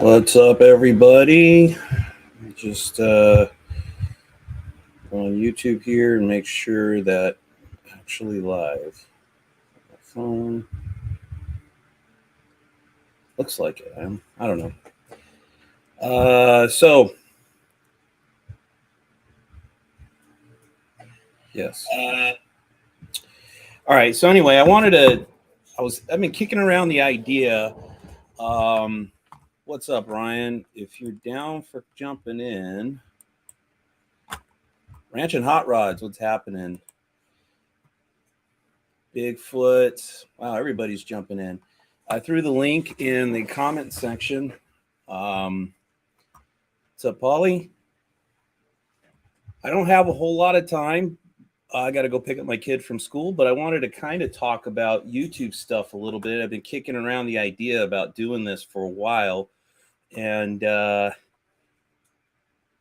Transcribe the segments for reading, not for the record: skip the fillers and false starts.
What's up, everybody? Just on YouTube here and make sure that actually live. My phone looks like it. I don't know. Yes. All right. So anyway, I've been kicking around the idea. What's up, Ryan? If you're down for jumping in, Ranch and Hot Rods, what's happening? Bigfoot. Wow, everybody's jumping in. I threw the link in the comment section. What's up, Polly? I don't have a whole lot of time. I got to go pick up my kid from school, but I wanted to kind of talk about YouTube stuff a little bit. I've been kicking around the idea about doing this for a while. And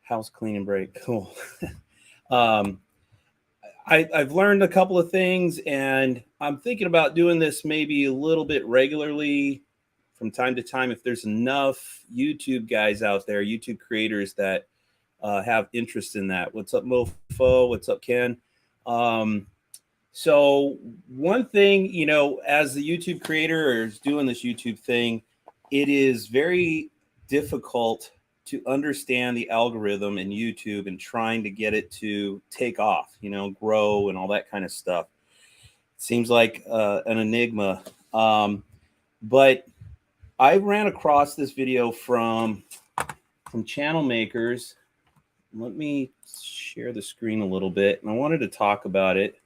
house clean and break. Cool. I've learned a couple of things, and I'm thinking about doing this maybe a little bit regularly from time to time if there's enough YouTube guys out there, YouTube creators that have interest in that. What's up, Mofo? What's up, Ken? So one thing, as the YouTube creator or is doing this YouTube thing, it is very difficult to understand the algorithm in YouTube and trying to get it to take off, grow and all that kind of stuff. It seems like an enigma. But I ran across this video from channel makers. Let me share the screen a little bit, and I wanted to talk about it.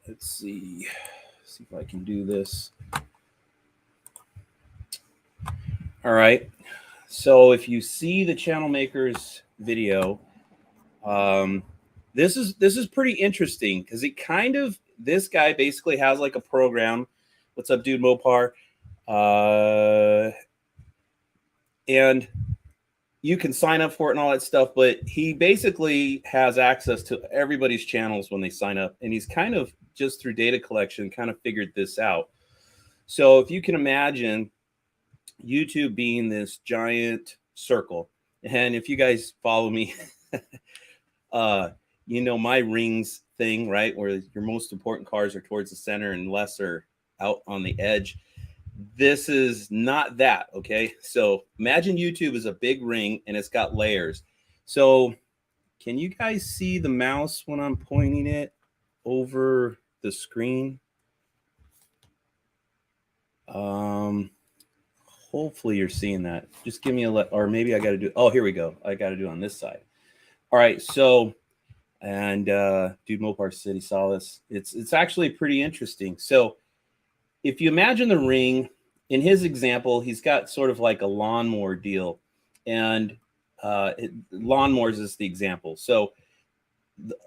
Let's see if I can do this. All right. So if you see the channel makers video, this is pretty interesting because this guy basically has like a program. What's up, dude, Mopar? And you can sign up for it and all that stuff, but he basically has access to everybody's channels when they sign up. And he's kind of just through data collection kind of figured this out. So if you can imagine YouTube being this giant circle, and if you guys follow me, my rings thing, right? Where your most important cars are towards the center and less are out on the edge. This is not that, okay? So imagine YouTube is a big ring and it's got layers. So can you guys see the mouse when I'm pointing it over the screen? Hopefully you're seeing that. Just give me or maybe I got to do, oh, here we go. I got to do it on this side. All right, so, and dude, Mopar City saw this. It's actually pretty interesting. So if you imagine the ring, in his example, he's got sort of like a lawnmower deal, and lawnmowers is the example. So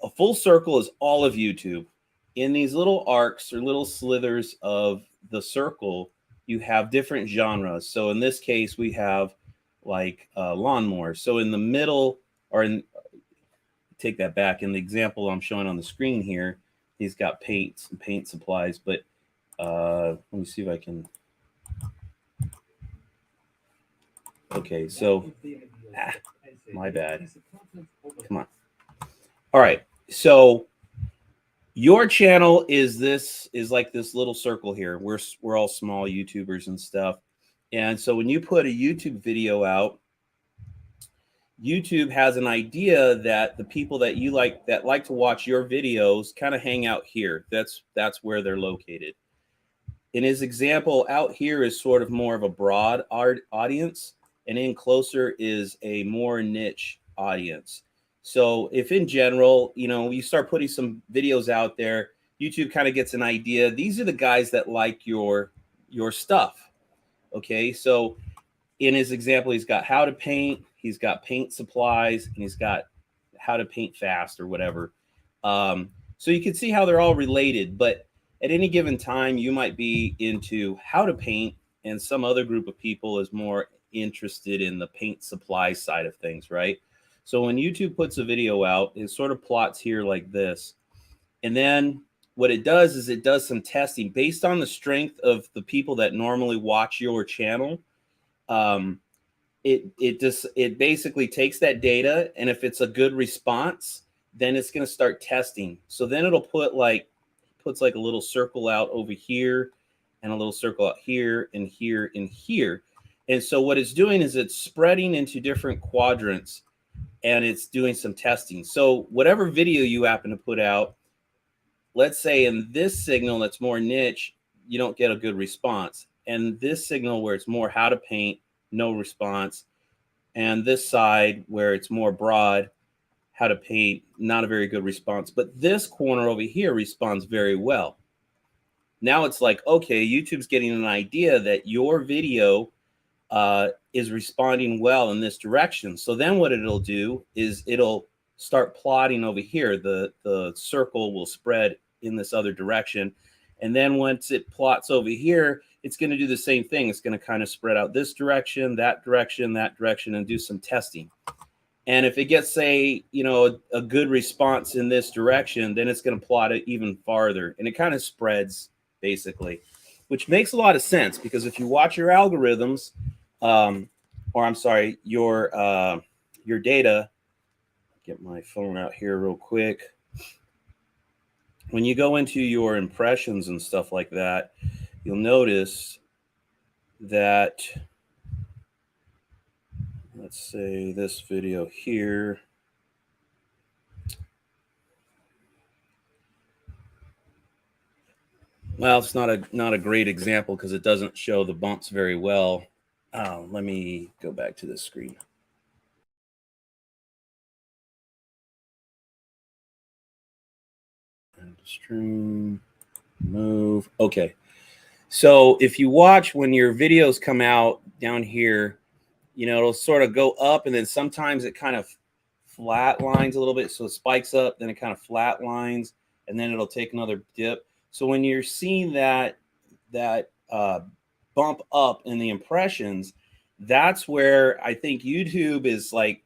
a full circle is all of YouTube. In these little arcs or little slithers of the circle, you have different genres. So in this case, we have like lawnmowers. So in the middle, take that back, in the example I'm showing on the screen here, he's got paints and paint supplies, but let me see if I can. Okay, so my bad. Come on. All right, so your channel is like this little circle here. We're all small YouTubers and stuff, and so when you put a YouTube video out, YouTube has an idea that the people that you like to watch your videos kind of hang out here. That's where they're located. In his example, out here is sort of more of a broad audience, and in closer is a more niche audience. So if in general, you start putting some videos out there, YouTube kind of gets an idea. These are the guys that like your stuff. Okay, so in his example, he's got how to paint, he's got paint supplies, and he's got how to paint fast or whatever. So you can see how they're all related, but at any given time, you might be into how to paint, and some other group of people is more interested in the paint supply side of things, right? So when YouTube puts a video out, it sort of plots here like this. And then what it does is it does some testing based on the strength of the people that normally watch your channel. It basically takes that data, and if it's a good response, then it's going to start testing. So then it'll puts like a little circle out over here and a little circle out here and here and here. And so what it's doing is it's spreading into different quadrants, and it's doing some testing. So whatever video you happen to put out, let's say in this signal that's more niche, you don't get a good response. And this signal where it's more how to paint, no response. And this side where it's more broad, how to paint, not a very good response. But this corner over here responds very well. Now it's like, okay, YouTube's getting an idea that your video is responding well in this direction. So then what it'll do is it'll start plotting over here. The circle will spread in this other direction. And then once it plots over here, it's going to do the same thing. It's going to kind of spread out this direction, that direction, and do some testing. And if it gets, say, a good response in this direction, then it's going to plot it even farther. And it kind of spreads, basically, which makes a lot of sense, because if you watch your algorithms, or I'm sorry, your data, get my phone out here real quick. When you go into your impressions and stuff like that, you'll notice that, let's say this video here, well, it's not a great example because it doesn't show the bumps very well. Let me go back to this screen. And stream, move. Okay. So if you watch when your videos come out down here, it'll sort of go up, and then sometimes it kind of flat lines a little bit. So it spikes up, then it kind of flat lines, and then it'll take another dip. So when you're seeing that bump up in the impressions, that's where I think YouTube is like,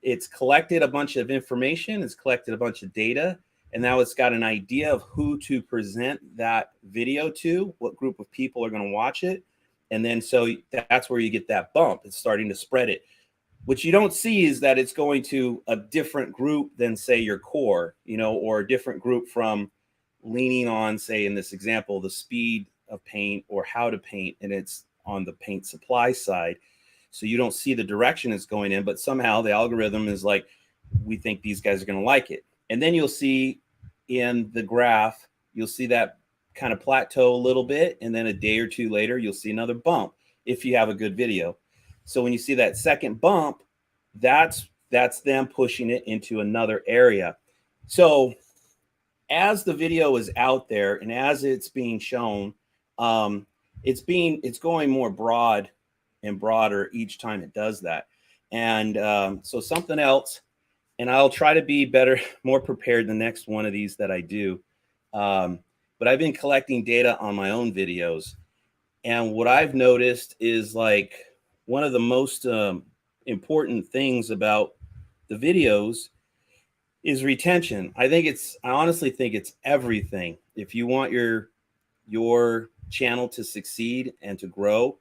it's collected a bunch of information, it's collected a bunch of data, and now it's got an idea of who to present that video to, what group of people are going to watch it. And then so that's where you get that bump. It's starting to spread it. What you don't see is that it's going to a different group than, say, your core, or a different group from leaning on, say, in this example, the speed of paint or how to paint, and it's on the paint supply side. So you don't see the direction it's going in, but somehow the algorithm is like, we think these guys are going to like it. And then you'll see in the graph, you'll see that kind of plateau a little bit, and then a day or two later, you'll see another bump if you have a good video. So when you see that second bump, that's them pushing it into another area. So as the video is out there and as it's being shown, it's going more broad and broader each time it does that. And so something else, and I'll try to be better, more prepared the next one of these that I do. But I've been collecting data on my own videos. And what I've noticed is, like, one of the most important things about the videos is retention. I honestly think it's everything. If you want your channel to succeed and to grow,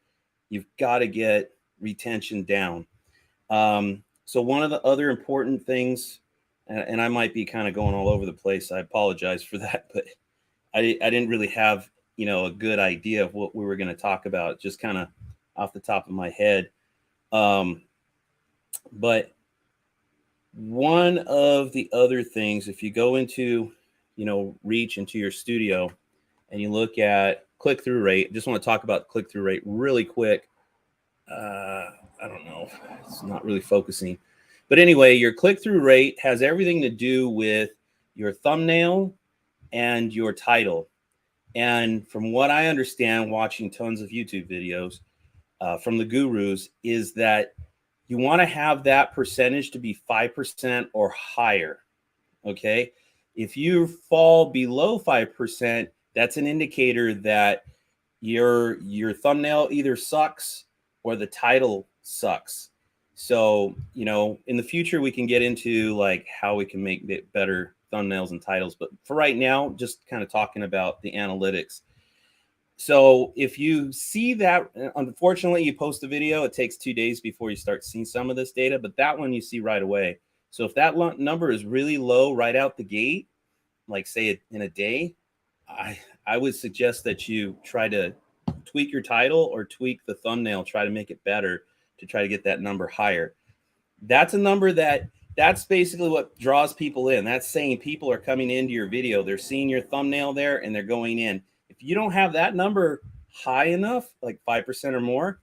you've got to get retention down. So one of the other important things, and I might be kind of going all over the place, I apologize for that, but I didn't really have, a good idea of what we were going to talk about, just kind of off the top of my head. But one of the other things, if you go into, Reach into your studio and you look at click-through rate, just want to talk about click-through rate really quick. I don't know, it's not really focusing. But anyway, your click-through rate has everything to do with your thumbnail and your title. And from what I understand, watching tons of YouTube videos from the gurus, is that you want to have that percentage to be 5% or higher. Okay. If you fall below 5%, that's an indicator that your thumbnail either sucks or the title sucks. So, in the future, we can get into like how we can make better thumbnails and titles. But for right now, just kind of talking about the analytics. So if you see that, unfortunately, you post a video, it takes 2 days before you start seeing some of this data, but that one you see right away. So if that number is really low right out the gate, like say in a day, I would suggest that you try to tweak your title or tweak the thumbnail, try to make it better to try to get that number higher. That's a number that's basically what draws people in. That's saying people are coming into your video. They're seeing your thumbnail there and they're going in. If you don't have that number high enough, like 5% or more,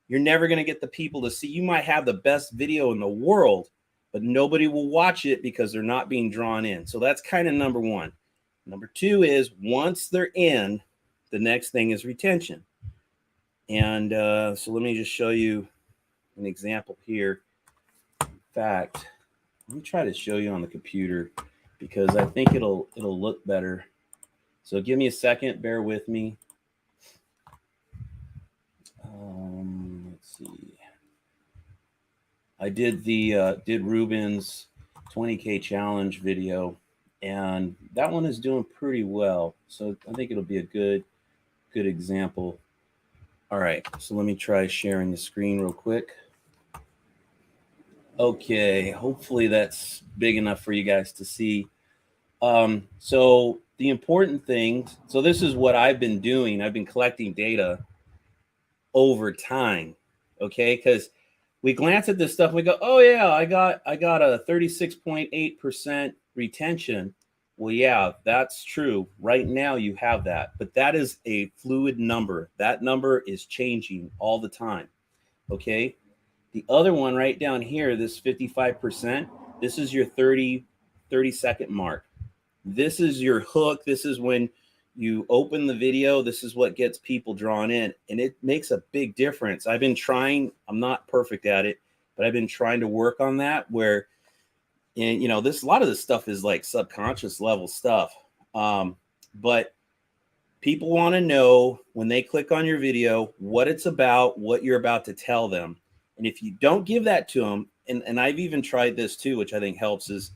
you're never going to get the people to see. You might have the best video in the world, but nobody will watch it because they're not being drawn in. So that's kind of number one. Number two is once they're in, the next thing is retention. And so let me just show you an example here. In fact, let me try to show you on the computer because I think it'll look better. So give me a second, bear with me. Let's see. I did Ruben's 20K challenge video, and that one is doing pretty well. So I think it'll be a good example. All right, so let me try sharing the screen real quick. Okay, hopefully that's big enough for you guys to see. So the important thing, so this is what I've been doing. I've been collecting data over time, okay? Because we glance at this stuff and we go, oh yeah, I got a 36.8% retention. Well, yeah, that's true. Right now you have that, but that is a fluid number. That number is changing all the time, okay? The other one right down here, this 55%, this is your 30 second mark. This is your hook. This is when you open the video. This is what gets people drawn in, and it makes a big difference. I've been trying, I'm not perfect at it, but I've been trying to work on that where, and you know, a lot of this stuff is like subconscious level stuff. But people want to know when they click on your video, what it's about, what you're about to tell them. And if you don't give that to them, and I've even tried this too, which I think helps, is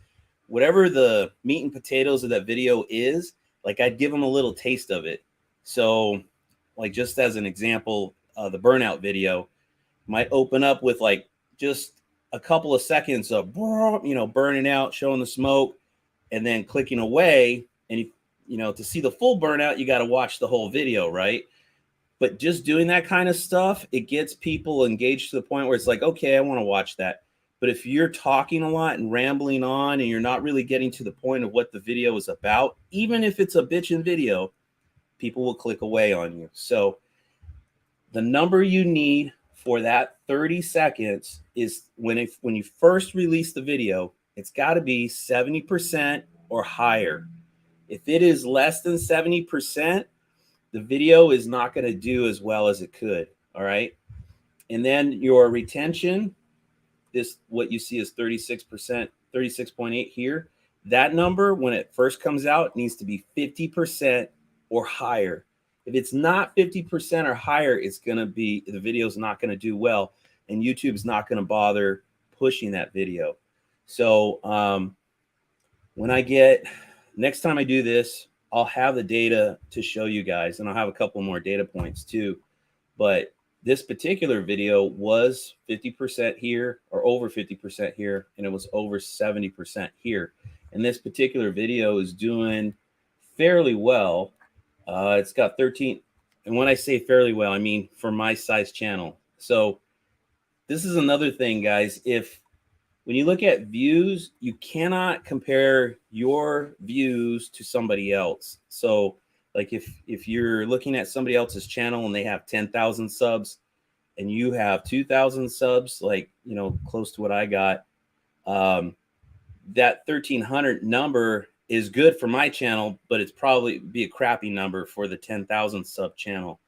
whatever the meat and potatoes of that video is, like I'd give them a little taste of it. So like just as an example, the burnout video might open up with like just a couple of seconds of, you know, burning out, showing the smoke, and then clicking away. And, you know, to see the full burnout, you got to watch the whole video, right? But just doing that kind of stuff, it gets people engaged to the point where it's like, okay, I want to watch that. But if you're talking a lot and rambling on and you're not really getting to the point of what the video is about, even if it's a bitchin' video, people will click away on you. So the number you need for that 30 seconds is when you first release the video, it's got to be 70% or higher. If it is less than 70%, the video is not going to do as well as it could. All right. And then your retention, this, what you see is 36%, 36.8 here. That number, when it first comes out, needs to be 50% or higher. If it's not 50% or higher, it's going to be, the video's not going to do well, and YouTube's not going to bother pushing that video. So when I get, next time I do this, I'll have the data to show you guys, and I'll have a couple more data points too. But this particular video was 50% here, or over 50% here, and it was over 70% here. And this particular video is doing fairly well. It's got 13, and when I say fairly well, I mean for my size channel. So this is another thing, guys. When you look at views, you cannot compare your views to somebody else. So like if you're looking at somebody else's channel and they have 10,000 subs and you have 2,000 subs, like, you know, close to what I got, that 1,300 number is good for my channel, but it's probably be a crappy number for the 10,000 sub channel.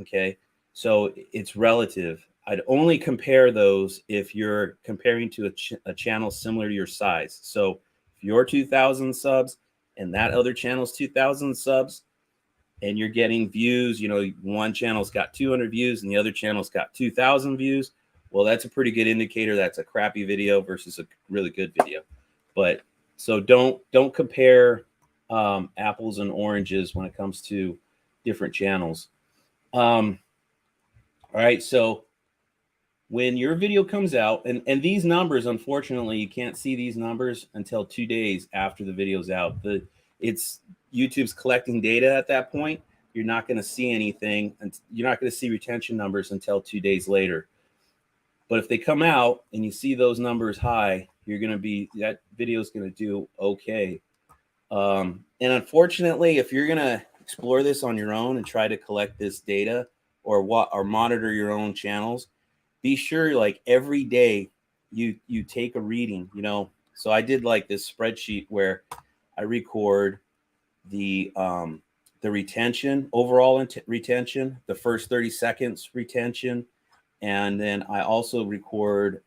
Okay. So it's relative. I'd only compare those if you're comparing to a channel similar to your size. So if you're 2,000 subs and that other channel's 2,000 subs and you're getting views, you know, one channel's got 200 views and the other channel's got 2,000 views, well, that's a pretty good indicator that's a crappy video versus a really good video. But so don't compare apples and oranges when it comes to different channels. All right, so when your video comes out, and these numbers, unfortunately, you can't see these numbers until 2 days after the video's out. It's YouTube's collecting data at that point. You're not going to see anything, and you're not going to see retention numbers until 2 days later. But if they come out and you see those numbers high, that video is going to do okay. And unfortunately, if you're going to explore this on your own and try to collect this data or monitor your own channels, be sure like every day you take a reading, So I did like this spreadsheet where I record the retention, overall retention, the first 30 seconds retention, and then I also record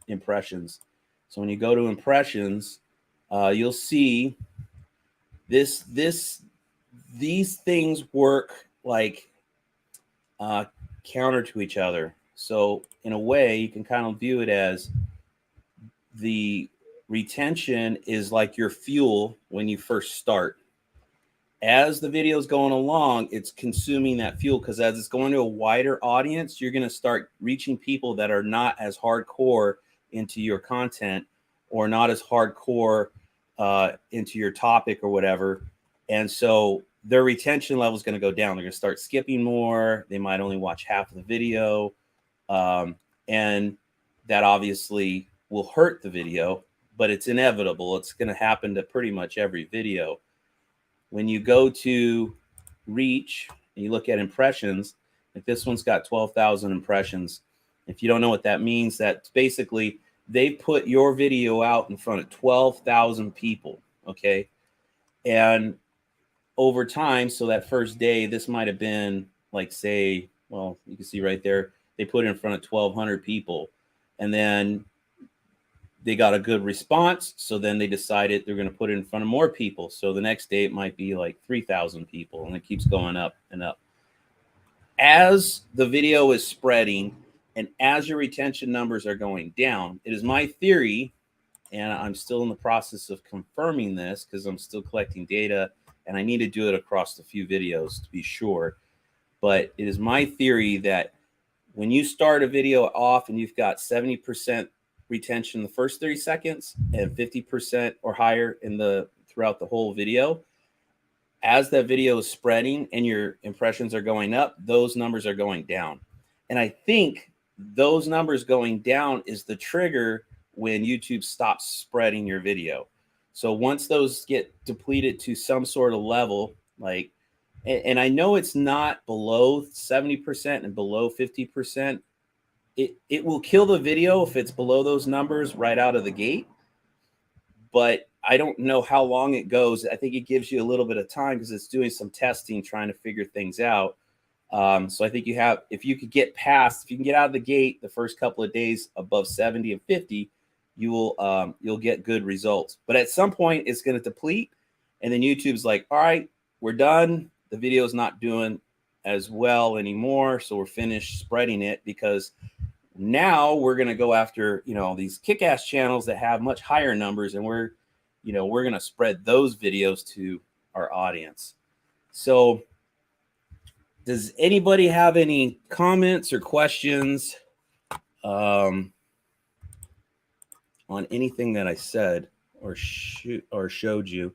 impressions. So when you go to impressions, you'll see these things work like counter to each other. So in a way, you can kind of view it as the retention is like your fuel when you first start. As the video is going along, it's consuming that fuel, because as it's going to a wider audience, you're going to start reaching people that are not as hardcore into your content or not as hardcore into your topic or whatever. And so their retention level is going to go down. They're going to start skipping more. They might only watch half of the video. And that obviously will hurt the video, but it's inevitable. It's going to happen to pretty much every video. When you go to reach and you look at impressions, like this one's got 12,000 impressions. If you don't know what that means, that's basically they put your video out in front of 12,000 people, okay? And over time, so that first day, this might have been like, say, well, you can see right there, they put it in front of 1,200 people. And then they got a good response, so then they decided they're going to put it in front of more people. So the next day it might be like 3,000 people, and it keeps going up and up. As the video is spreading and as your retention numbers are going down, it is my theory, and I'm still in the process of confirming this because I'm still collecting data and I need to do it across a few videos to be sure. But it is my theory that when you start a video off and you've got 70% retention in the first 30 seconds and 50% or higher throughout the whole video, as that video is spreading and your impressions are going up, those numbers are going down. And I think those numbers going down is the trigger when YouTube stops spreading your video. So once those get depleted to some sort of level, like, and I know it's not below 70% and below 50%, it will kill the video if it's below those numbers right out of the gate. But I don't know how long it goes. I think it gives you a little bit of time because it's doing some testing, trying to figure things out. So I think if you can get out of the gate the first couple of days above 70 and 50, you'll get good results. But at some point it's going to deplete, and then YouTube's like, all right, we're done. The video is not doing as well anymore, so we're finished spreading it, because now we're going to go after these kick-ass channels that have much higher numbers, and we're going to spread those videos to our audience. So does anybody have any comments or questions on anything that I said or showed you?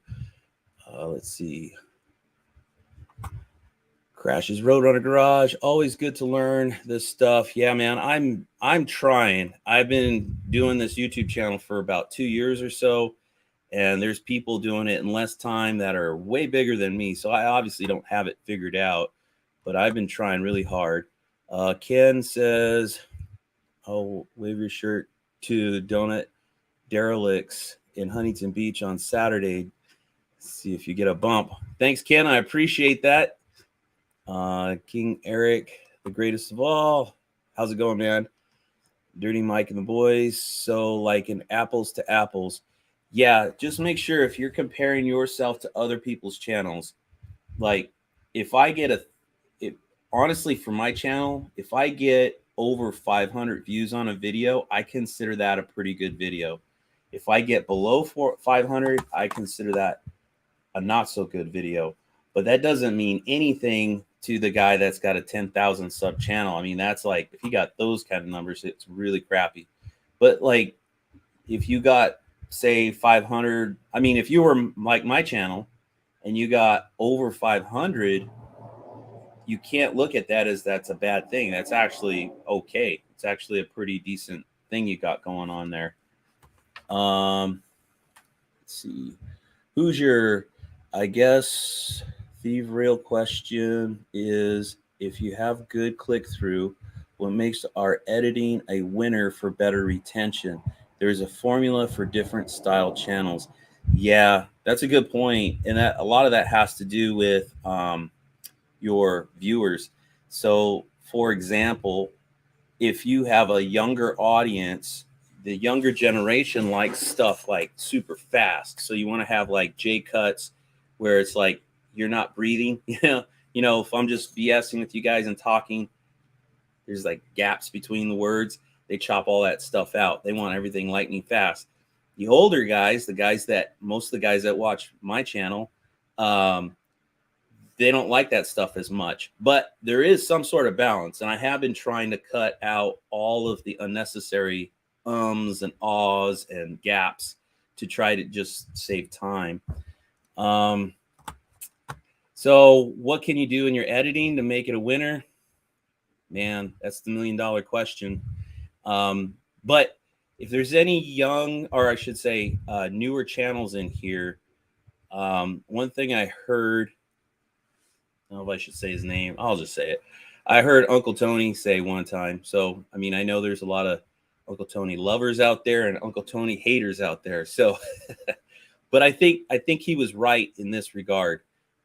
Let's see. Crashes Roadrunner Garage, always good to learn this stuff. Yeah, man, I'm trying. I've been doing this YouTube channel for about 2 years or so, and there's people doing it in less time that are way bigger than me. So I obviously don't have it figured out, but I've been trying really hard. Ken says, "Oh, wave your shirt to Donut Derelicts in Huntington Beach on Saturday. See if you get a bump." Thanks, Ken. I appreciate that. King Eric, the greatest of all. How's it going, man? Dirty Mike and the boys. So like in apples to apples. Yeah, just make sure if you're comparing yourself to other people's channels, like honestly, for my channel, if I get over 500 views on a video, I consider that a pretty good video. If I get below 500, I consider that a not so good video. but that doesn't mean anything to the guy that's got a 10,000 sub channel. I mean, that's like, if you got those kind of numbers, it's really crappy. But like, if you got, say, 500, I mean, if you were like my channel and you got over 500, you can't look at that as that's a bad thing. That's actually okay. It's actually a pretty decent thing you got going on there. Let's see. Who's your, I guess the real question is, if you have good click-through, what makes our editing a winner for better retention? There's a formula for different style channels. Yeah, that's a good point. And that a lot of that has to do with your viewers. So for example, if you have a younger audience, the younger generation likes stuff like super fast. So you want to have like J cuts where it's like you're not breathing. If I'm just BSing with you guys and talking, there's like gaps between the words. They chop all that stuff out. They want everything lightning fast. The older guys, most of the guys that watch my channel, they don't like that stuff as much, but there is some sort of balance. And I have been trying to cut out all of the unnecessary ums and ahs and gaps to try to just save time. So what can you do in your editing to make it a winner? Man, that's the $1 million question. But if there's any young, or I should say newer channels in here, one thing I heard, I don't know if I should say his name. I'll just say it. I heard Uncle Tony say one time. So, I mean, I know there's a lot of Uncle Tony lovers out there and Uncle Tony haters out there. So, but I think he was right in this regard.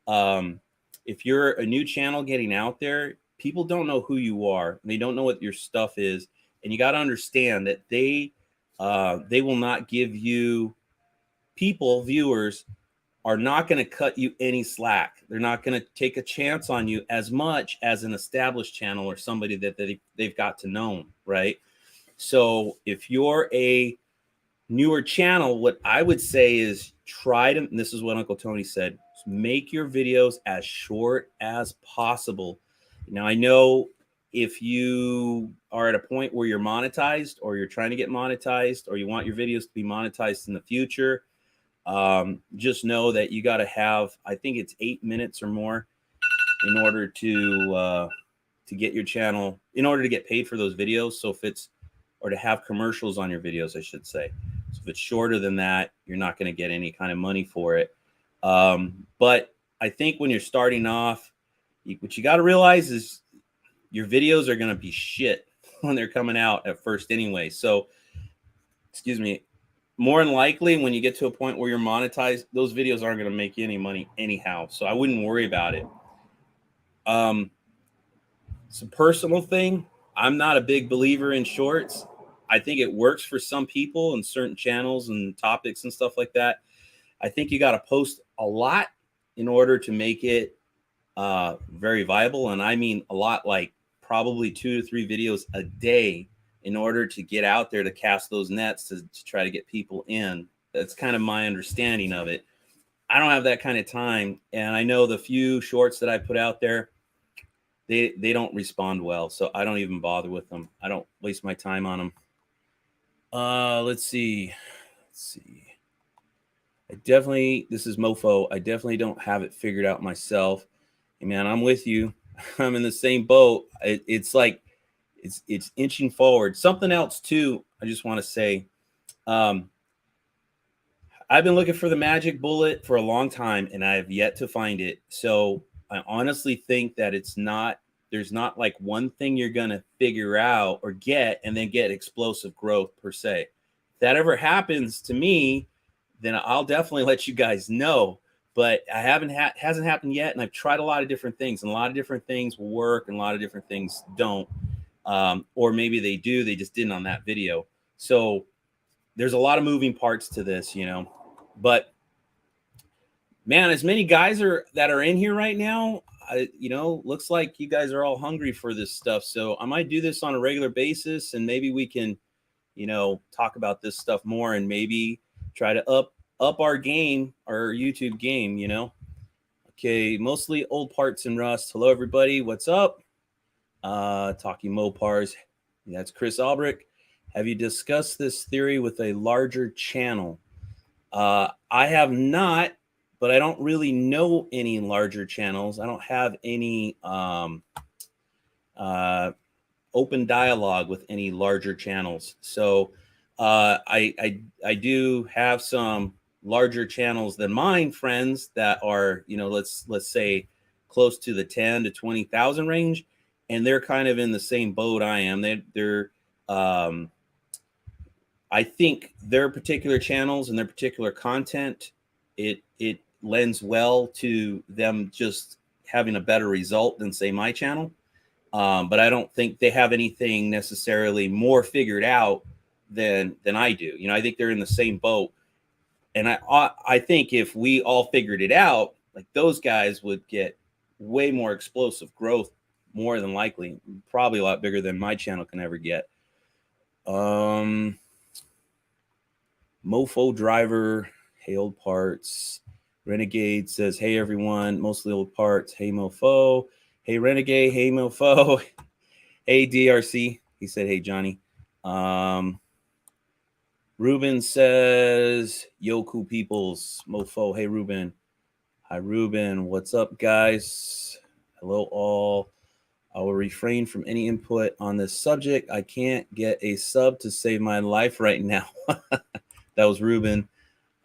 If you're a new channel getting out there, people don't know who you are. They don't know what your stuff is. And you got to understand that they will not give you, viewers are not going to cut you any slack. They're not going to take a chance on you as much as an established channel or somebody that they've got to know, right? So if you're a newer channel, what I would say is try to, and this is what Uncle Tony said, make your videos as short as possible. Now, I know if you are at a point where you're monetized or you're trying to get monetized or you want your videos to be monetized in the future, just know that you got to have, I think it's 8 minutes or more in order to get your channel, in order to get paid for those videos. So if it's, or to have commercials on your videos, I should say. So if it's shorter than that, you're not going to get any kind of money for it. But I think when you're starting off, what you got to realize is your videos are going to be shit when they're coming out at first anyway. So, excuse me, more than likely, when you get to a point where you're monetized, those videos aren't going to make you any money anyhow. So I wouldn't worry about it. It's a personal thing. I'm not a big believer in shorts. I think it works for some people and certain channels and topics and stuff like that. I think you got to post a lot in order to make it very viable. And I mean a lot, like probably 2 to 3 videos a day in order to get out there to cast those nets to try to get people in. That's kind of my understanding of it. I don't have that kind of time. And I know the few shorts that I put out there, they don't respond well. So I don't even bother with them. I don't waste my time on them. Let's see. This is Mofo. I definitely don't have it figured out myself. Hey, man, I'm with you. I'm in the same boat. It's like, it's inching forward. Something else too, I just want to say, I've been looking for the magic bullet for a long time and I have yet to find it. So I honestly think that there's not like one thing you're going to figure out or get and then get explosive growth per se. If that ever happens to me, then I'll definitely let you guys know. But hasn't happened yet. And I've tried a lot of different things, and a lot of different things will work and a lot of different things don't. Or maybe they do, they just didn't on that video. So there's a lot of moving parts to this, but man, as many guys that are in here right now, looks like you guys are all hungry for this stuff. So I might do this on a regular basis and maybe we can, talk about this stuff more and maybe try to up our game, our YouTube game, Okay, mostly old parts and rust. Hello, everybody. What's up? Talking Mopars. That's Chris Albrecht. Have you discussed this theory with a larger channel? I have not, but I don't really know any larger channels. I don't have any open dialogue with any larger channels. So I do have some larger channels than mine, friends that are, you know, let's say close to the 10 to 20,000 range, and they're kind of in the same boat I am. They're I think their particular channels and their particular content, it lends well to them just having a better result than say my channel. But I don't think they have anything necessarily more figured out than I do. You know, I think they're in the same boat. And I think if we all figured it out, like those guys would get way more explosive growth, more than likely, probably a lot bigger than my channel can ever get. Mofo Driver, hey old parts. Renegade says, hey everyone, mostly old parts. Hey Mofo. Hey Renegade, hey Mofo. Hey DRC. He said, hey Johnny. Ruben says, yo cool peoples. Mofo, hey Ruben. Hi Ruben, what's up guys? Hello all. I will refrain from any input on this subject. I can't get a sub to save my life right now. That was Ruben.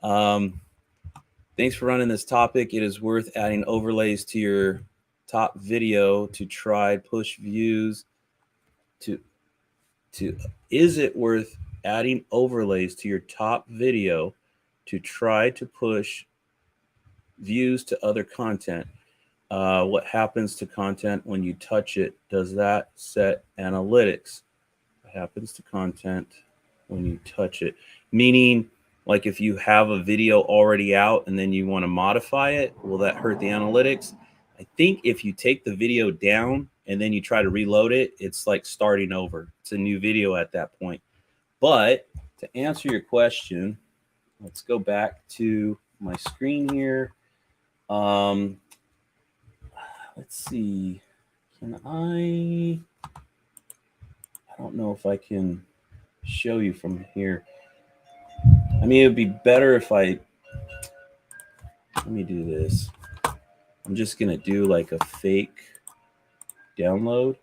Thanks for running this topic. It is worth adding overlays to your top video to try push views to is it worth adding overlays to your top video to try to push views to other content? What happens to content when you touch it? Does that set analytics? What happens to content when you touch it? Meaning, like if you have a video already out and then you want to modify it, will that hurt the analytics? I think if you take the video down and then you try to reload it, it's like starting over. It's a new video at that point. But to answer your question, let's go back to my screen here. Let's see. Can I don't know if I can show you from here. I mean, it would be better if let me do this. I'm just going to do like a fake download.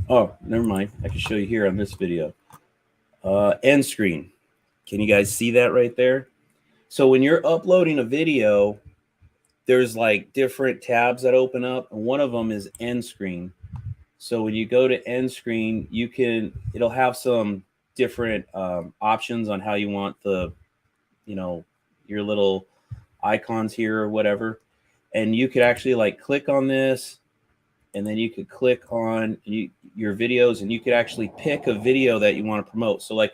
Oh, never mind. I can show you here on this video. End screen. Can you guys see that right there? So when you're uploading a video, there's like different tabs that open up, and one of them is end screen. So when you go to end screen, it'll have some different options on how you want the, your little icons here or whatever. And you could actually like click on this, and then you could click on your videos, and you could actually pick a video that you want to promote. So like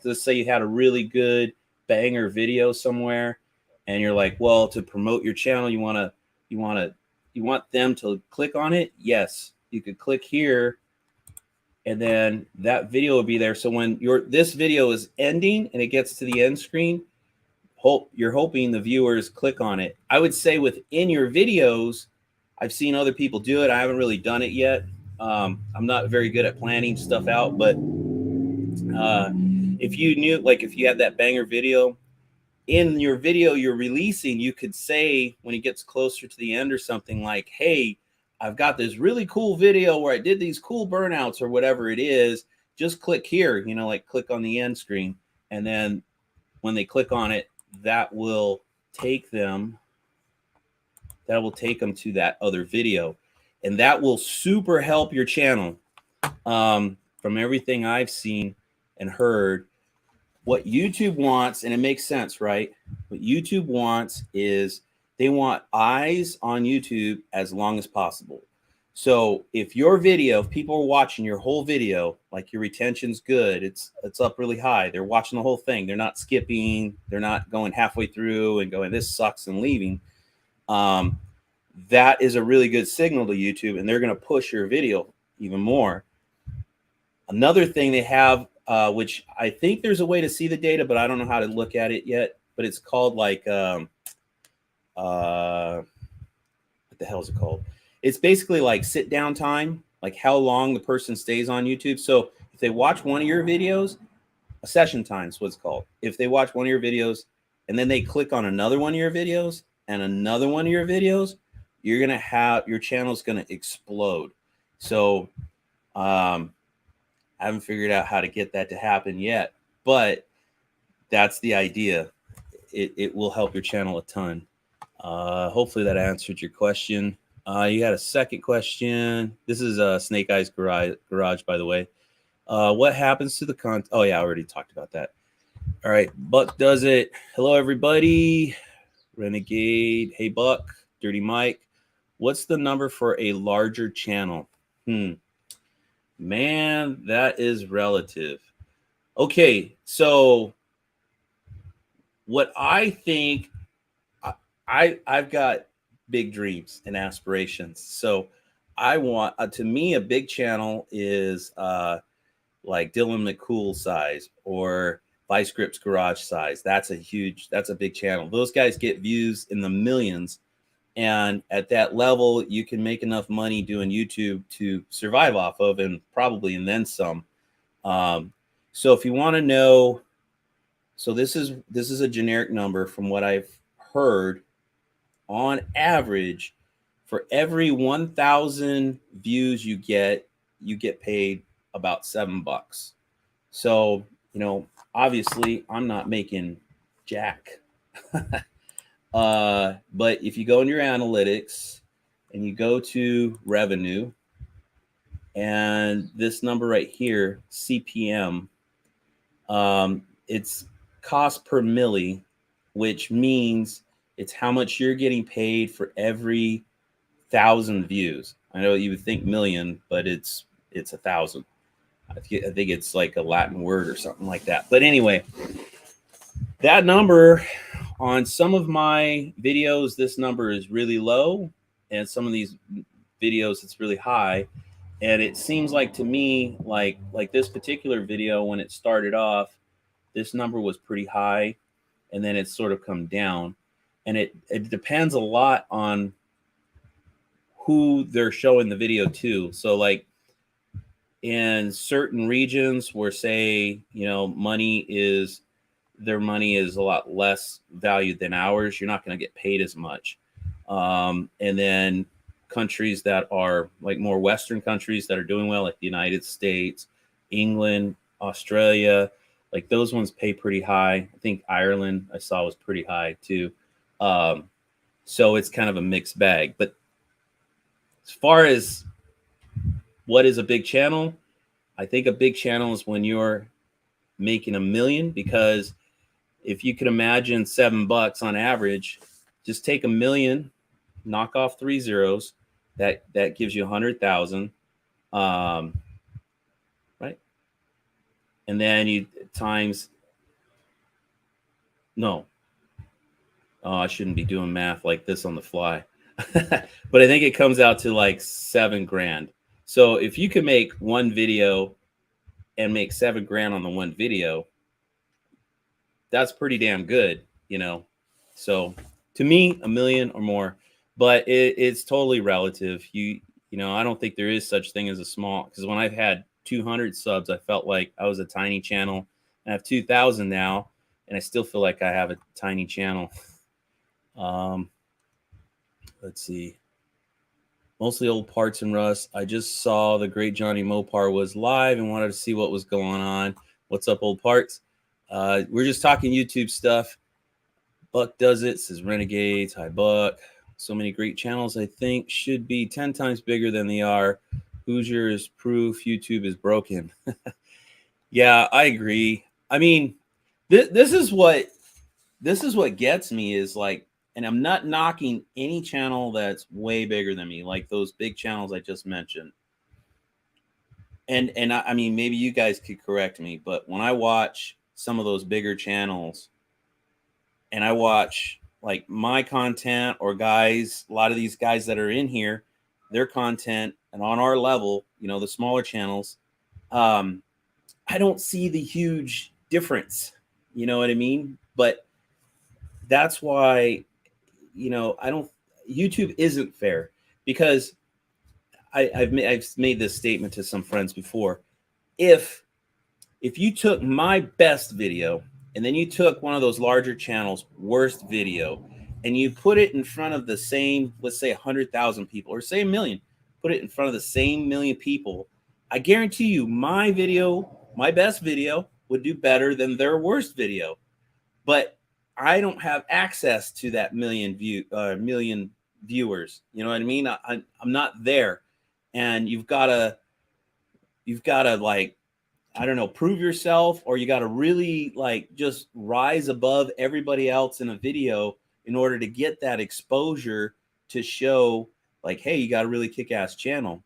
let's say you had a really good banger video somewhere, and you're like, well, to promote your channel, you want them to click on it. Yes, you could click here, and then that video will be there. So when this video is ending and it gets to the end screen, you're hoping the viewers click on it. I would say within your videos, I've seen other people do it. I haven't really done it yet. I'm not very good at planning stuff out, but if you had that banger video, in your video you're releasing, you could say when it gets closer to the end or something like, hey, I've got this really cool video where I did these cool burnouts or whatever it is. Just click here, like click on the end screen. And then when they click on it, that will take them to that other video. And that will super help your channel. From everything I've seen and heard, what YouTube wants, and it makes sense, right? What YouTube wants is they want eyes on YouTube as long as possible. So if people are watching your whole video, like your retention's good, it's up really high, they're watching the whole thing, they're not skipping, they're not going halfway through and going, this sucks, and leaving. That is a really good signal to YouTube, and they're going to push your video even more. Another thing they have, which I think there's a way to see the data, but I don't know how to look at it yet, but it's called like what the hell is it called? It's basically like sit down time, like how long the person stays on YouTube. So if they watch one of your videos, a session time is what's called. If they watch one of your videos and then they click on another one of your videos and another one of your videos, you're gonna have your channel's gonna explode. So I haven't figured out how to get that to happen yet, but that's the idea. It will help your channel a ton. Hopefully that answered your question. You had a second question. This is Snake Eyes Garage, by the way. What happens to the content? Oh yeah, I already talked about that. All right, Buck does it. Hello everybody. Renegade. Hey Buck. Dirty Mike. What's the number for a larger channel? Man, that is relative. Okay, so what I think, I've got big dreams and aspirations. So I want, to me, a big channel is like Dylan McCool size or Vice Grips Garage size. That's a big channel. Those guys get views in the millions. And at that level, you can make enough money doing YouTube to survive off of, and then some. So if you want to know, so this is a generic number from what I've heard. On average, for every 1,000 views you get paid about $7. So, obviously I'm not making jack. But if you go in your analytics and you go to revenue, and this number right here, CPM, it's cost per milli, which means it's how much you're getting paid for every 1,000 views. I know you would think million, but it's 1,000. I think it's like a Latin word or something like that. But anyway, that number on some of my videos, this number is really low, and some of these videos it's really high. And it seems like to me, like this particular video, when it started off, this number was pretty high, and then it's sort of come down. And it depends a lot on who they're showing the video to. So like in certain regions where, say, their money is a lot less valued than ours, you're not going to get paid as much. And then countries that are like more Western countries that are doing well, like the United States, England, Australia, like those ones pay pretty high. I think Ireland I saw was pretty high too. So it's kind of a mixed bag. But as far as what is a big channel, I think a big channel is when you're making $1 million, because if you can imagine $7 on average, just take $1 million, knock off 3 zeros, that gives you 100,000, right? And then you times, no, oh, I shouldn't be doing math like this on the fly. But I think it comes out to like $7,000. So if you can make one video and make $7,000 on the one video, that's pretty damn good, So to me, $1 million or more, but it's totally relative. I don't think there is such thing as a small, because when I've had 200 subs, I felt like I was a tiny channel. I have 2,000 now, and I still feel like I have a tiny channel. Let's see. Mostly old parts and Russ. I just saw the great Johnny Mopar was live and wanted to see what was going on. What's up, old parts? We're just talking YouTube stuff. Buck does it, says Renegades. Hi, Buck. So many great channels, I think, should be 10 times bigger than they are. Hoosier is proof YouTube is broken. Yeah, I agree. I mean, this is what gets me is like, and I'm not knocking any channel that's way bigger than me, like those big channels I just mentioned. And I mean, maybe you guys could correct me, but when I watch some of those bigger channels and I watch like my content or a lot of these guys that are in here, their content, and on our level, the smaller channels, I don't see the huge difference. You know what I mean? But that's why I don't. YouTube isn't fair because I've made this statement to some friends before. If you took my best video and then you took one of those larger channels' worst video and you put it in front of the same, let's say 100,000 people or say a million, put it in front of the same million people, I guarantee you my video, my best video would do better than their worst video. But I don't have access to that million viewers. You know what I mean? I'm not there. And you've got to like, I don't know, prove yourself, or you got to really like just rise above everybody else in a video in order to get that exposure to show like, hey, you got a really kick-ass channel.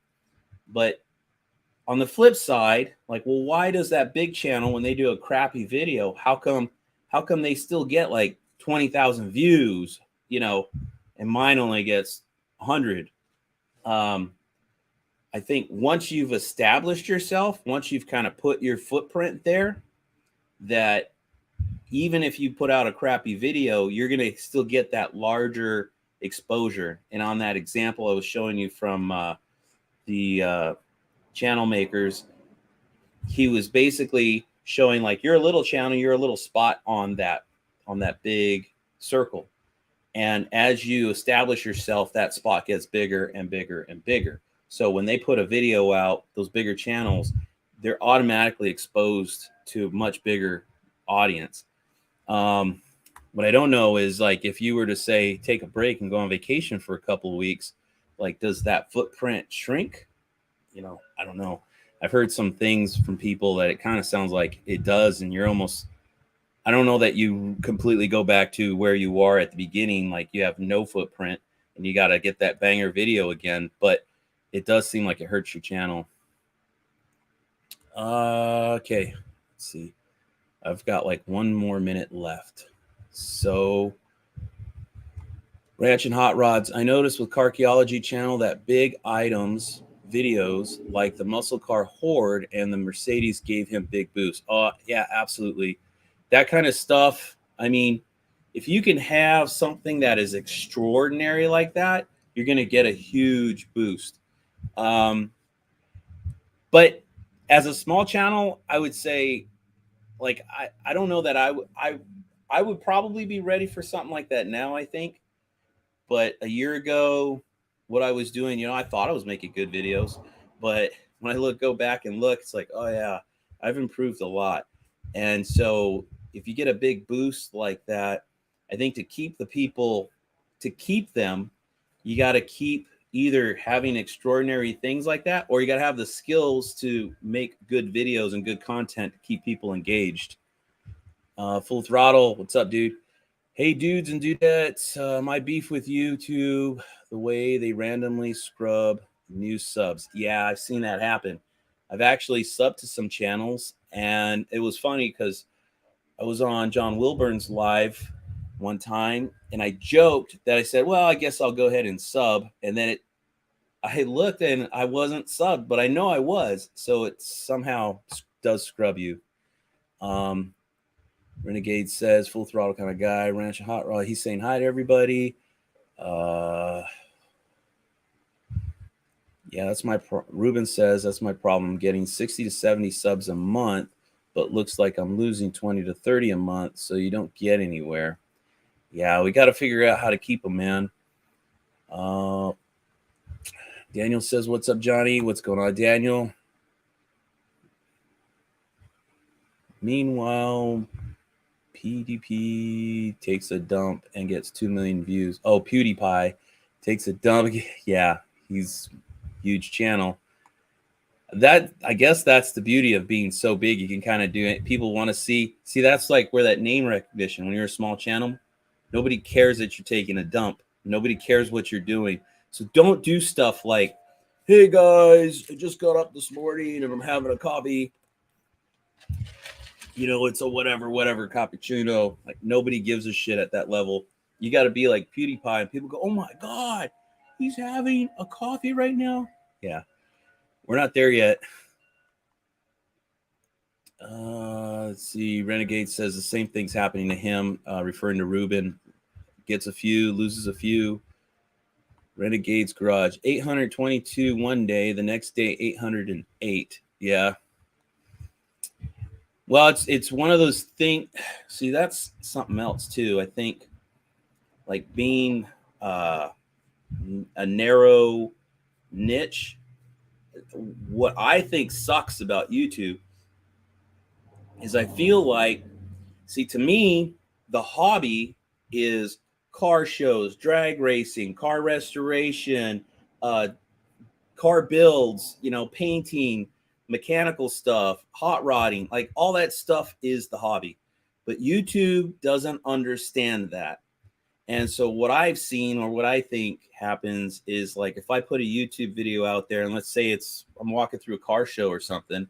But on the flip side, like, well, why does that big channel, when they do a crappy video, how come they still get like 20,000 views, and mine only gets 100? I think once you've established yourself, once you've kind of put your footprint there, that even if you put out a crappy video, you're going to still get that larger exposure. And on that example I was showing you from the channel makers, he was basically showing like, you're a little channel, you're a little spot on that big circle. And as you establish yourself, that spot gets bigger and bigger and bigger. So when they put a video out, those bigger channels, they're automatically exposed to a much bigger audience. What I don't know is, like, if you were to say, take a break and go on vacation for a couple of weeks, like, does that footprint shrink? I don't know. I've heard some things from people that it kind of sounds like it does. And you're almost, I don't know that you completely go back to where you are at the beginning. Like, you have no footprint and you got to get that banger video again. But it does seem like it hurts your channel. Okay, let's see. I've got like 1 more minute left. So, Ranch and Hot Rods, I noticed with Carkeology channel that big items videos like the muscle car Horde and the Mercedes gave him big boosts. Oh, yeah, absolutely. That kind of stuff. I mean, if you can have something that is extraordinary like that, you're going to get a huge boost. But as a small channel, I would say, like, I don't know that I would probably be ready for something like that now, I think. But a year ago, what I was doing, I thought I was making good videos, but when I go back and look, it's like, oh yeah, I've improved a lot. And so if you get a big boost like that, I think to keep them, you got to keep either having extraordinary things like that, or you got to have the skills to make good videos and good content to keep people engaged. Full Throttle, what's up, dude? Hey, dudes and dudettes, my beef with YouTube, the way they randomly scrub new subs. Yeah, I've seen that happen. I've actually subbed to some channels, and it was funny because I was on John Wilburn's live one time, and I joked that I said, well, I guess I'll go ahead and sub. And then I looked and I wasn't subbed, but I know I was. So it somehow does scrub you. Renegade says, Full Throttle kind of guy. Ranch and Hot Rod, he's saying hi to everybody. Yeah, that's my Ruben says that's my problem. I'm getting 60 to 70 subs a month, but looks like I'm losing 20 to 30 a month, so you don't get anywhere. Yeah, we got to figure out how to keep them, man. Daniel says, what's up, Johnny? What's going on, Daniel? Meanwhile, PDP takes a dump and gets 2 million views. Oh, PewDiePie takes a dump. Yeah, he's huge channel. That, I guess that's the beauty of being so big. You can kind of do it. People want to see, that's like where that name recognition, when you're a small channel, nobody cares that you're taking a dump. Nobody cares what you're doing. So don't do stuff like, hey guys, I just got up this morning and I'm having a coffee. It's a whatever cappuccino. Like, nobody gives a shit at that level. You got to be like PewDiePie, and people go, oh my God, he's having a coffee right now. Yeah, we're not there yet. Let's see. Renegade says the same thing's happening to him, referring to Ruben. gets a few, loses a few. Renegade's Garage, 822 one day, the next day 808. Yeah. Well, it's one of those things. See, that's something else too. I think like being a narrow niche. What I think sucks about YouTube is I feel like, see, to me, the hobby is car shows, drag racing, car restoration, car builds, painting, mechanical stuff, hot rodding, like all that stuff is the hobby. But YouTube doesn't understand that. And so what I've seen, or what I think happens, is like if I put a YouTube video out there and let's say I'm walking through a car show or something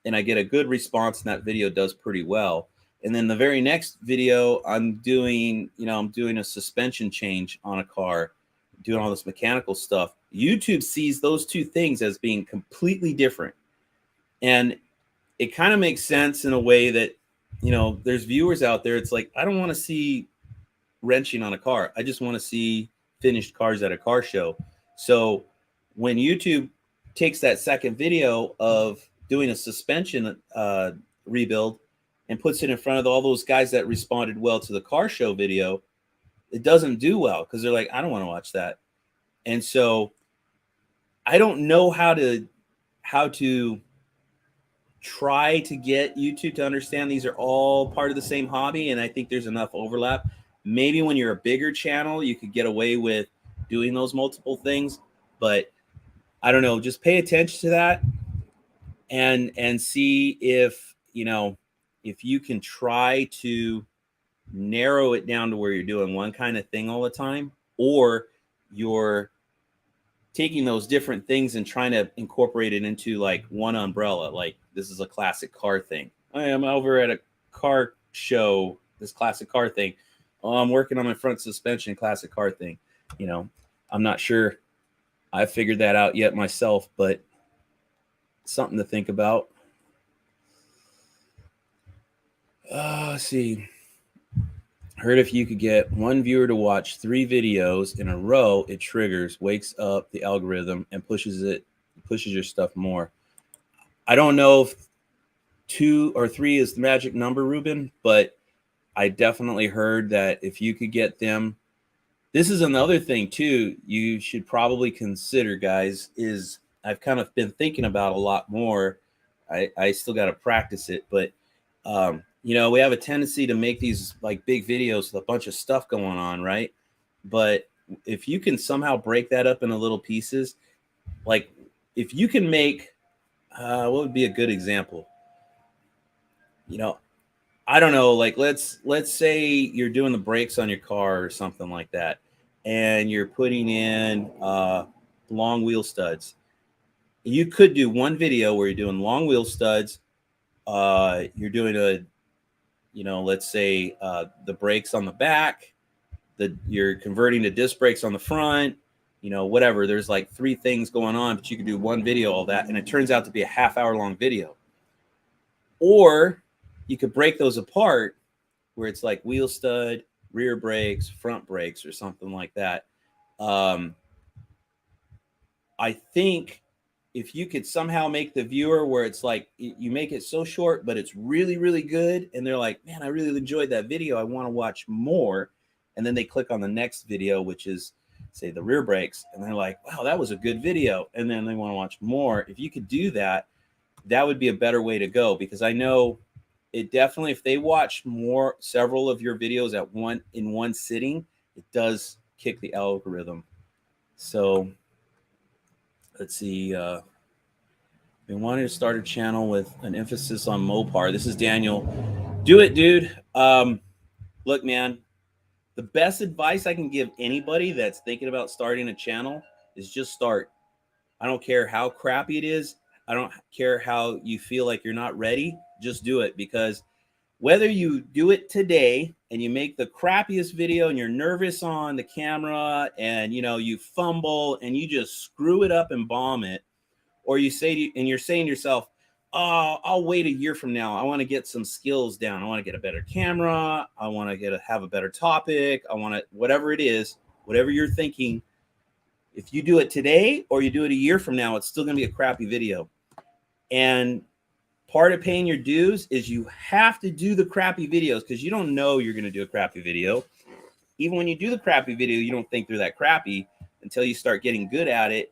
and I get a good response and that video does pretty well. And then the very next video I'm doing a suspension change on a car, doing all this mechanical stuff. YouTube sees those two things as being completely different. And it kind of makes sense in a way that, there's viewers out there. It's like, I don't want to see wrenching on a car. I just want to see finished cars at a car show. So when YouTube takes that second video of doing a suspension rebuild and puts it in front of all those guys that responded well to the car show video, it doesn't do well because they're like, I don't want to watch that. And so I don't know how to try to get YouTube to understand these are all part of the same hobby. And I think there's enough overlap. Maybe when you're a bigger channel, you could get away with doing those multiple things, but I don't know, just pay attention to that and see if you can try to narrow it down to where you're doing one kind of thing all the time, or you're taking those different things and trying to incorporate it into like one umbrella. Like this is a classic car thing. I am over at a car show, this classic car thing. Oh, I'm working on my front suspension, classic car thing. I'm not sure I figured that out yet myself, but something to think about. Let's see. Heard if you could get one viewer to watch 3 videos in a row, it triggers, wakes up the algorithm, and pushes your stuff more. I don't know if 2 or 3 is the magic number, Ruben, but I definitely heard that if you could get them, this is another thing too, you should probably consider, guys, is I've kind of been thinking about a lot more. I still got to practice it, but we have a tendency to make these like big videos with a bunch of stuff going on, right? But if you can somehow break that up into little pieces, like if you can make, what would be a good example? I don't know, like let's say you're doing the brakes on your car or something like that, and you're putting in long wheel studs. You could do one video where you're doing long wheel studs. You're doing let's say the brakes on the back, you're converting to disc brakes on the front, whatever. There's like 3 things going on, but you could do one video, all that, and it turns out to be a half-hour long video. Or you could break those apart where it's like wheel stud, rear brakes, front brakes, or something like that. I think if you could somehow make the viewer where it's like you make it so short, but it's really, really good, and they're like, man, I really enjoyed that video, I want to watch more. And then they click on the next video, which is, say, the rear brakes, and they're like, wow, that was a good video, and then they want to watch more. If you could do that, that would be a better way to go, because I know it definitely, if they watch several of your videos in one sitting, it does kick the algorithm. So let's see. We wanted to start a channel with an emphasis on Mopar. This is Daniel. Do it, dude. Look, man, the best advice I can give anybody that's thinking about starting a channel is just start. I don't care how crappy it is. I don't care how you feel like you're not ready. Just do it, because whether you do it today and you make the crappiest video and you're nervous on the camera and you fumble and you just screw it up and bomb it, or you're saying to yourself, I'll wait a year from now. I want to get some skills down. I want to get a better camera. I want to have a better topic. I want to, whatever it is, whatever you're thinking. If you do it today or you do it a year from now, it's still going to be a crappy video. And part of paying your dues is you have to do the crappy videos because you don't know you're going to do a crappy video. Even when you do the crappy video, you don't think they're that crappy until you start getting good at it.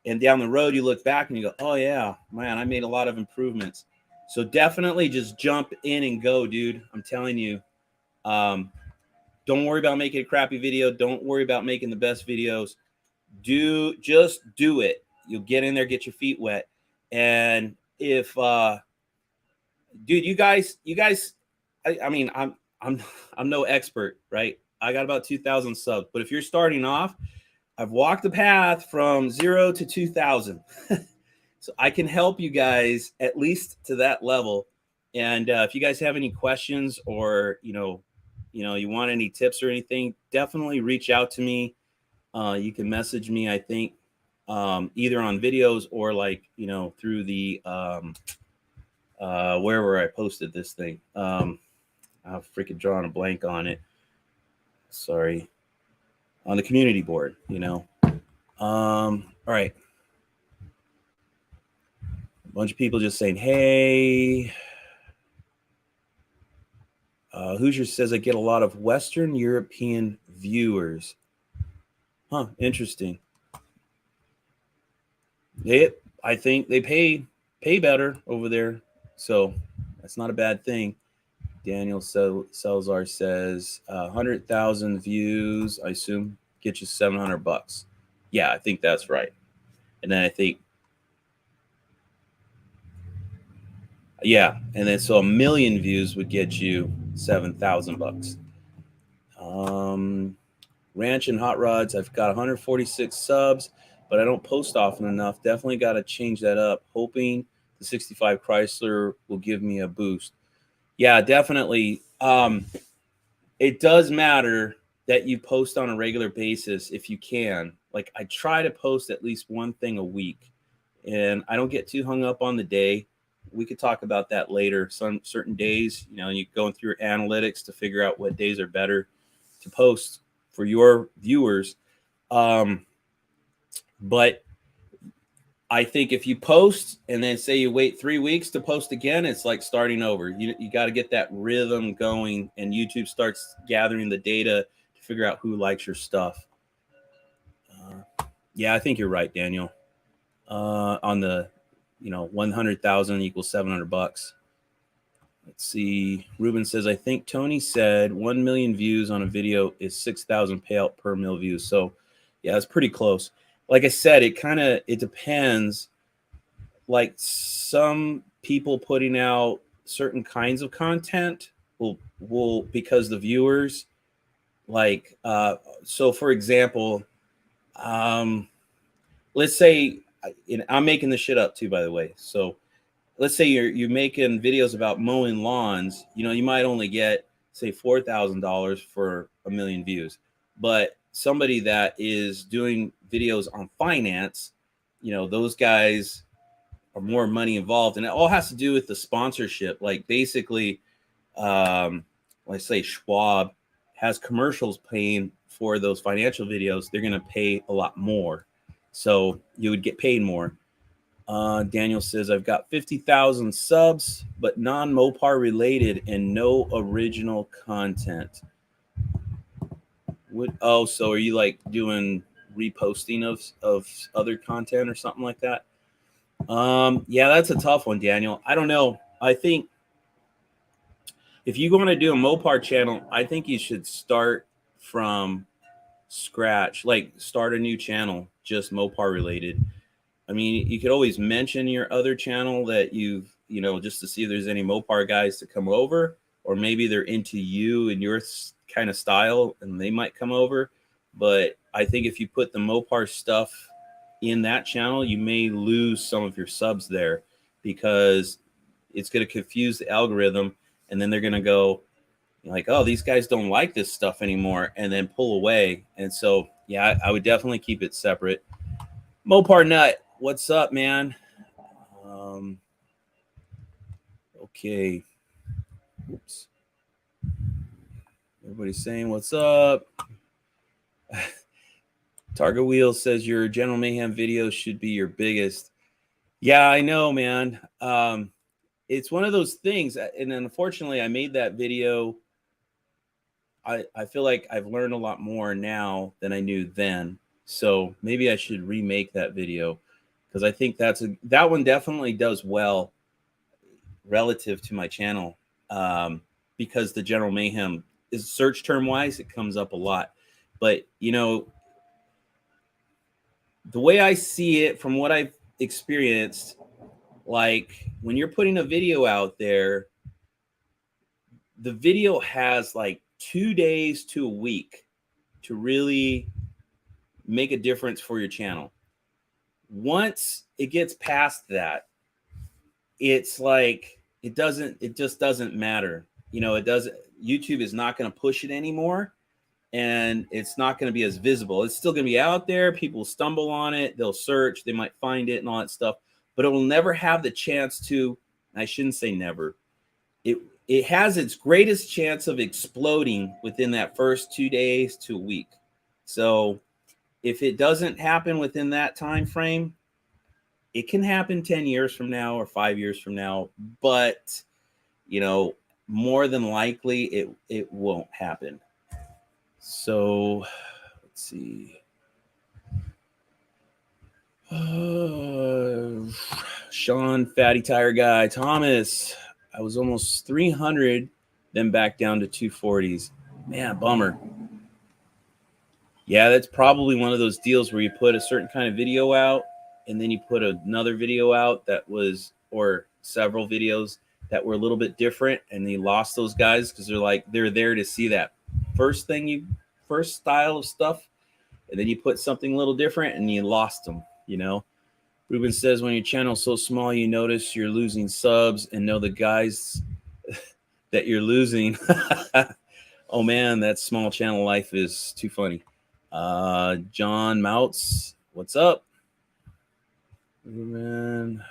And down the road, you look back and you go, oh, yeah, man, I made a lot of improvements. So definitely just jump in and go, dude. I'm telling you, don't worry about making a crappy video. Don't worry about making the best videos. Just do it. You'll get in there, get your feet wet. And if, dude, you guys, I mean, I'm no expert, right? I got about 2,000 subs, but if you're starting off, I've walked the path from 0 to 2,000. So I can help you guys at least to that level. And if you guys have any questions or, you want any tips or anything, definitely reach out to me. You can message me, I think, either on videos or through the, wherever I posted this thing. I've freaking drawn a blank on it. Sorry. On the community board, all right. A bunch of people just saying, hey. Hoosier says, I get a lot of Western European viewers. Huh, interesting. I think they pay better over there. So that's not a bad thing. Daniel Salazar says 100,000 views, I assume, get you $700. Yeah, I think that's right. And then I think, yeah, and then so 1 million views would get you $7,000. Ranch and Hot Rods, I've got 146 subs, but I don't post often enough. Definitely got to change that up. Hoping the 65 Chrysler will give me a boost. Yeah, definitely. It does matter that you post on a regular basis if you can. Like I try to post at least one thing a week, and I don't get too hung up on the day. We could talk about that later. Some certain days, you're going through your analytics to figure out what days are better to post for your viewers. But I think if you post and then say you wait 3 weeks to post again, it's like starting over. You got to get that rhythm going, and YouTube starts gathering the data to figure out who likes your stuff. Yeah, I think you're right, Daniel. On the, 100,000 equals $700. Let's see. Ruben says, I think Tony said 1 million views on a video is 6,000 payout per mil views. So yeah, it's pretty close. Like I said, it depends. Like some people putting out certain kinds of content will because the viewers so for example, let's say, I'm making this shit up too, by the way. So let's say you're making videos about mowing lawns, you might only get say $4,000 for 1 million views, but somebody that is doing videos on finance, those guys are more money involved, and it all has to do with the sponsorship. Like basically, let's say Schwab has commercials paying for those financial videos. They're going to pay a lot more. So you would get paid more. Daniel says, I've got 50,000 subs, but non-Mopar related and no original content. So are you like doing reposting of other content or something like that? Yeah, that's a tough one, Daniel. I don't know. I think if you want to do a Mopar channel, I think you should start from scratch, like start a new channel, just Mopar related. I mean, you could always mention your other channel that just to see if there's any Mopar guys to come over, or maybe they're into you and your kind of style and they might come over. But I think if you put the Mopar stuff in that channel, you may lose some of your subs there because it's going to confuse the algorithm, and then they're going to go like, oh, these guys don't like this stuff anymore, and then pull away. And so, yeah, I would definitely keep it separate. Mopar Nut, what's up, man? Okay. Oops. Everybody's saying what's up. Target Wheel says your General Mayhem video should be your biggest. Yeah, I know, man. It's one of those things, and unfortunately, I made that video. I feel like I've learned a lot more now than I knew then. So maybe I should remake that video, because I think that one definitely does well relative to my channel, because the General Mayhem is search term wise, it comes up a lot. But you know, the way I see it from what I've experienced, like when you're putting a video out there, the video has like 2 days to a week to really make a difference for your channel. Once it gets past that, it's like it just doesn't matter. You know, it doesn't, YouTube is not going to push it anymore, and it's not going to be as visible. It's still going to be out there. People stumble on it, they'll search, they might find it and all that stuff, but it will never have the chance to, I shouldn't say never. It has its greatest chance of exploding within that first 2 days to a week. So if it doesn't happen within that time frame, it can happen 10 years from now or 5 years from now, but you know, more than likely it won't happen. So let's see. Sean, Fatty Tire Guy, Thomas, I was almost 300, then back down to 240s. Man, bummer. Yeah, that's probably one of those deals where you put a certain kind of video out, and then you put another video out that was, or several videos that were a little bit different, and you lost those guys because they're there to see that first style of stuff, and then you put something a little different and you lost them, you know. Ruben says, when your channel's so small, you notice you're losing subs and know the guys that you're losing. Oh man, that small channel life is too funny. John Mouts, what's up? Man,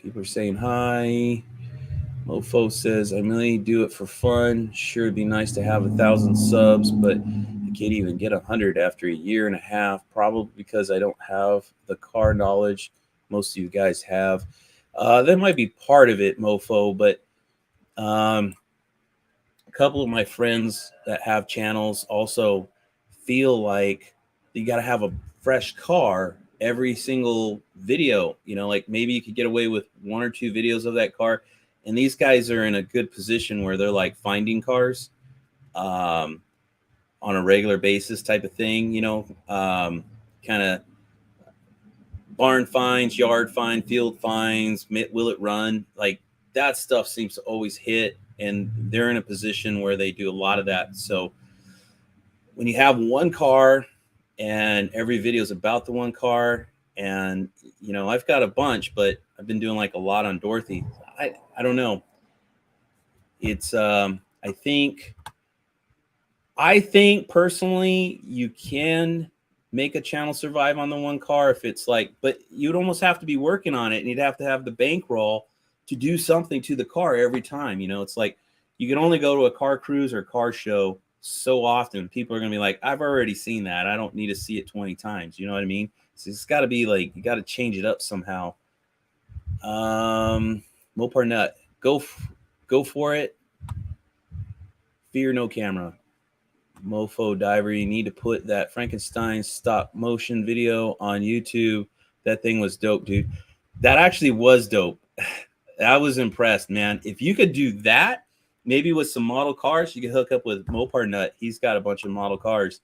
people are saying hi. Mofo says, I really do it for fun. Sure, it'd be nice to have 1,000 subs, but I can't even get 100 after a year and a half, probably because I don't have the car knowledge most of you guys have. That might be part of it, Mofo, but a couple of my friends that have channels also feel like you got to have a fresh car every single video. You know, like maybe you could get away with 1 or 2 videos of that car. And these guys are in a good position where they're like finding cars on a regular basis type of thing, you know, kind of barn finds, yard find, field finds, will it run? Like that stuff seems to always hit, and they're in a position where they do a lot of that. So when you have one car and every video is about the one car, and, you know, I've got a bunch, but I've been doing like a lot on Dorothy. I don't know. It's I think personally you can make a channel survive on the one car if it's like, but you'd almost have to be working on it, and you'd have to have the bankroll to do something to the car every time. You know, it's like you can only go to a car cruise or car show so often. People are gonna be like, I've already seen that, I don't need to see it 20 times. You know what I mean? So it's got to be like, you got to change it up somehow. Mopar Nut, go for it. Fear no camera. Mofo Diver, you need to put that Frankenstein stop motion video on YouTube. That thing was dope, dude. That actually was dope. I was impressed, man. If you could do that, maybe with some model cars, you could hook up with Mopar Nut. He's got a bunch of model cars.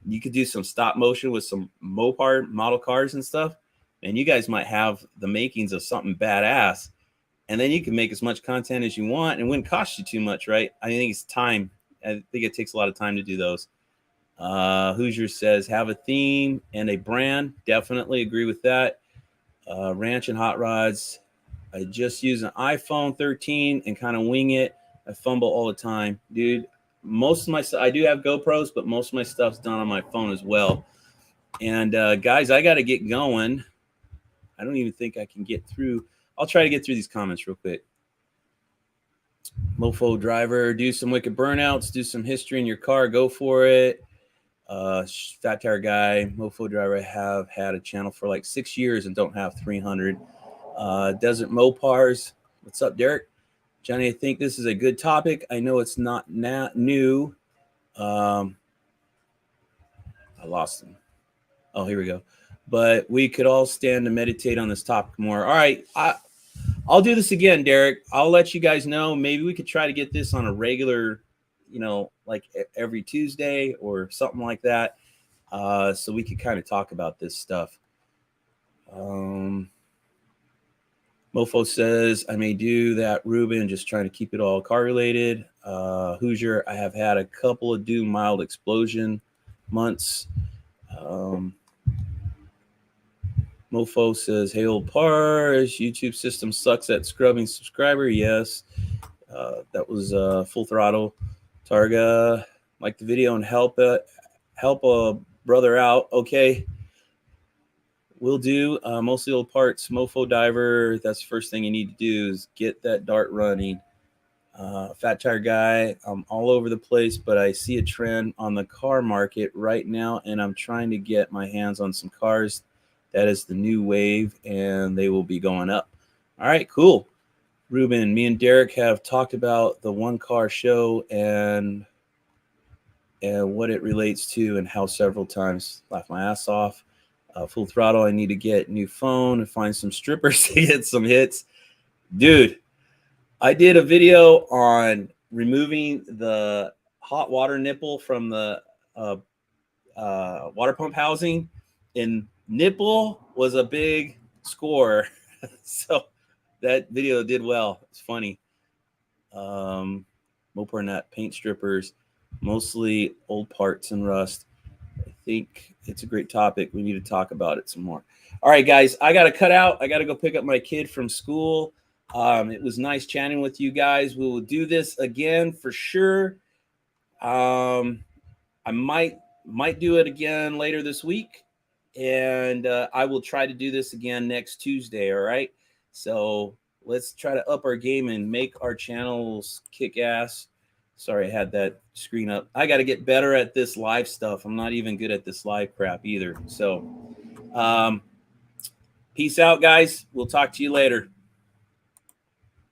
You could do some stop motion with some Mopar model cars and stuff, and you guys might have the makings of something badass. And then you can make as much content as you want, and it wouldn't cost you too much, right? I think it's time. I think it takes a lot of time to do those. Hoosier says, have a theme and a brand. Definitely agree with that. Ranch and Hot Rods. I just use an iPhone 13 and kind of wing it. I fumble all the time. Dude, most of my stuff, I do have GoPros, but most of my stuff's done on my phone as well. And guys, I got to get going. I don't even think I can get through. I'll try to get through these comments real quick. Mofo driver, do some wicked burnouts, do some history in your car, go for it. Fat tire guy, Mofo driver, have had a channel for like 6 years and don't have 300. Desert Mopars, what's up, Derek? Johnny, I think this is a good topic. I know it's not new. I lost him. Oh, here we go. But we could all stand to meditate on this topic more. All right, I'll do this again, Derek. I'll let you guys know. Maybe we could try to get this on a regular, like every Tuesday or something like that, so we could kind of talk about this stuff. Mofo says, I may do that, Ruben, just trying to keep it all car related. Hoosier, I have had a couple of mild explosion months. Mofo says, hey, old Pars, YouTube system sucks at scrubbing subscriber. Yes, that was full throttle. Targa, like the video and help a brother out. Okay, will do. Mostly old parts. Mofo diver, that's the first thing you need to do is get that dart running. Fat tire guy, I'm all over the place, but I see a trend on the car market right now, and I'm trying to get my hands on some cars. That is the new wave, and they will be going up. All right, cool. Ruben, me and Derek have talked about the one car show and what it relates to and how several times laughed my ass off. Full throttle, I need to get a new phone and find some strippers to get some hits. Dude, I did a video on removing the hot water nipple from the water pump housing, and nipple was a big score. So that video did well. It's funny. Mopar nut, paint strippers, mostly old parts and rust. I think it's a great topic. We need to talk about it some more. All right, guys, I got to cut out. I got to go pick up my kid from school. It was nice chatting with you guys. We will do this again for sure. I might do it again later this week, and I will try to do this again next Tuesday. All right, so let's try to up our game and make our channels kick ass. Sorry, I had that screen up. I got to get better at this live stuff. I'm not even good at this live crap either. So peace out, guys. We'll talk to you later.